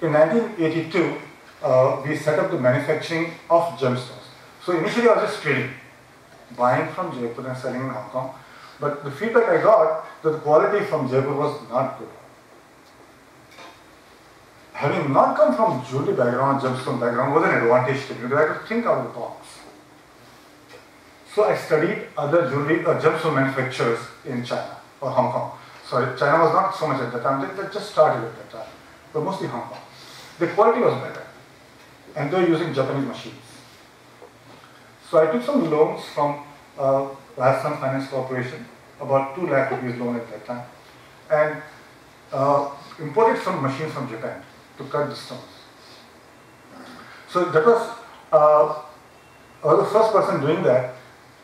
in 1982, we set up the manufacturing of gemstones. So initially I was just trading, buying from Jaipur and selling in Hong Kong. But the feedback I got that the quality from Jaipur was not good. Having not come from jewelry background, gemstone background was an advantage to me because I had to think out of the box. So I studied other jewelry gemstone manufacturers in China or Hong Kong. Sorry, China was not so much at that time, they just started at that time, but mostly Hong Kong. The quality was better and they were using Japanese machines. So I took some loans from Rajasthan Finance Corporation, about 2 lakh rupees loan at that time, and imported some machines from Japan to cut the stones. So that was, I was the first person doing that.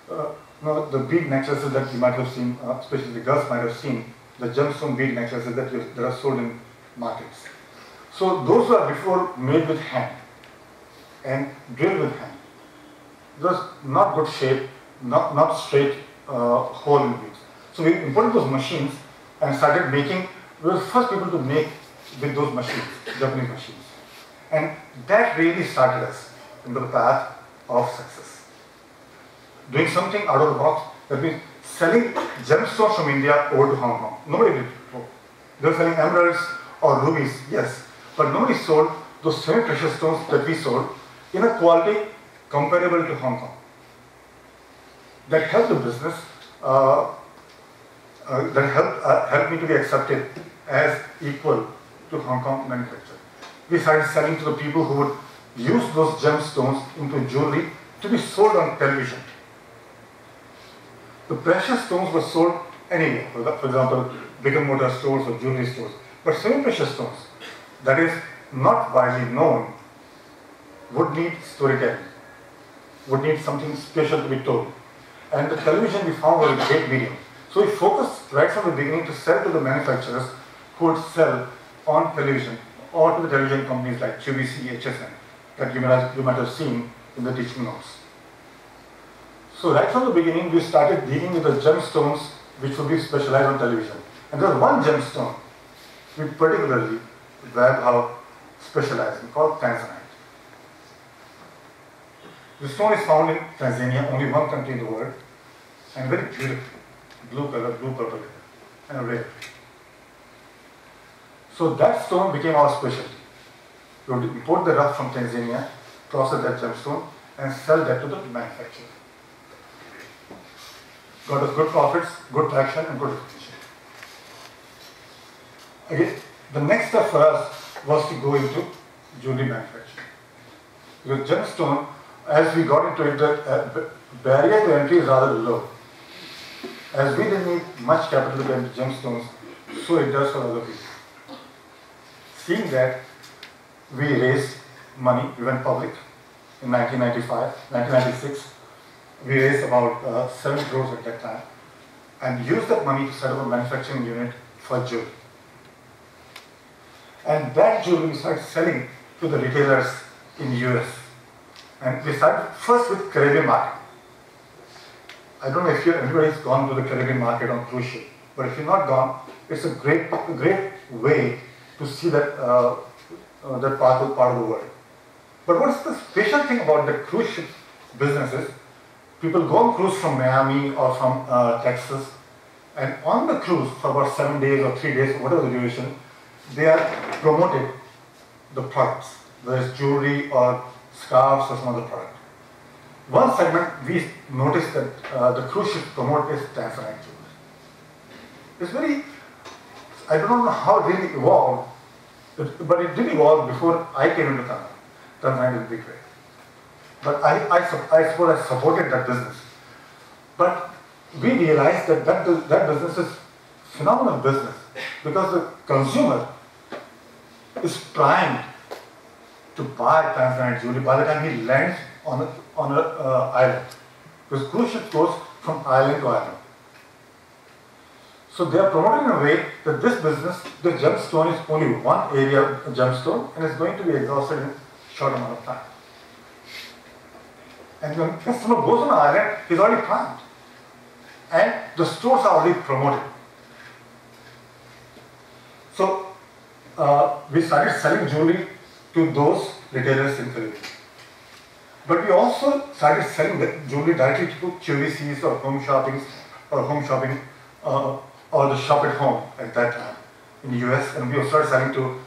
The bead necklaces that you might have seen, especially the girls might have seen, the gemstone bead necklaces that are sold in markets. So those were before made with hand and drilled with hand. It was not good shape, not straight hole in beads. So we imported those machines and started making. We were the first people to make with those machines, Japanese machines. And that really started us into the path of success. Doing something out of the box, that means selling gemstones from India over to Hong Kong. Nobody did it before. They were selling emeralds or rubies, yes, but nobody sold those semi-precious stones that we sold in a quality comparable to Hong Kong. That helped the business, that helped me to be accepted as equal to Hong Kong manufacturer. We started selling to the people who would use those gemstones into jewelry to be sold on television. The precious stones were sold anywhere, for example, brick-and-mortar stores or jewelry stores. But semi-precious stones, that is not widely known, would need storytelling, would need something special to be told. And the television we found was a great medium. So we focused right from the beginning to sell to the manufacturers who would sell on television or to the television companies like QVC, HSN, that you might have seen in the teaching notes. So right from the beginning, we started dealing with the gemstones which would be specialized on television. And there was one gemstone we particularly have specialized in called Tanzanite. The stone is found in Tanzania, only one country in the world, and very beautiful, blue color, blue purple color, and rare. So that stone became our specialty. We would import the rough from Tanzania, process that gemstone, and sell that to the manufacturer. Got us good profits, good traction, and good reputation. Again, the next step for us was to go into jewelry manufacturing. Because gemstone, as we got into it, the barrier to entry is rather low. As we didn't need much capital to get into gemstones, so it does for other people. Seeing that, we raised money, we went public in 1996. We raised about 7 crores at that time and used that money to set up a manufacturing unit for jewelry. And that jewelry we started selling to the retailers in the US. And we started first with Caribbean market. I don't know if anybody's gone to the Caribbean market on cruise ship, but if you're not gone, it's a great way to see that, that part of the world. But what's the special thing about the cruise ship business is, people go on cruise from Miami or from Texas, and on the cruise for about 7 days or 3 days, or whatever the duration, they are promoted the products, whether it's jewelry or scarves or some other product. One segment we noticed that the cruise ship promote is Tanzanite jewelry. It's very, I don't know how it really evolved, but it did evolve before I came into Tanzanite. Tanzanite is a big way. But I suppose I supported that business. But we realized that that business is phenomenal business because the consumer is primed to buy Tanzanite jewelry by the time he lands on an island. Because cruise ship goes from island to island. So they are promoting in a way that this business, the gemstone is only one area of gemstone and is going to be exhausted in a short amount of time. And when the customer goes on an island, he's already primed. And the stores are already promoted. So we started selling jewelry to those retailers in Philippines. But we also started selling the jewelry directly to QVCs or home shopping, or the shop at home at that time in the US, and we started selling to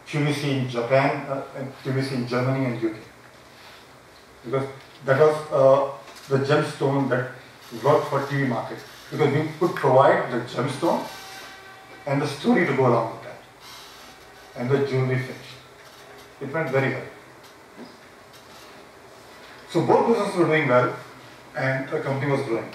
QVC in Japan and QVC in Germany and UK. Because that was the gemstone that worked for TV market. Because we could provide the gemstone and the story to go along with that. And the jewelry finish. It went very well. So both businesses were doing well and the company was growing.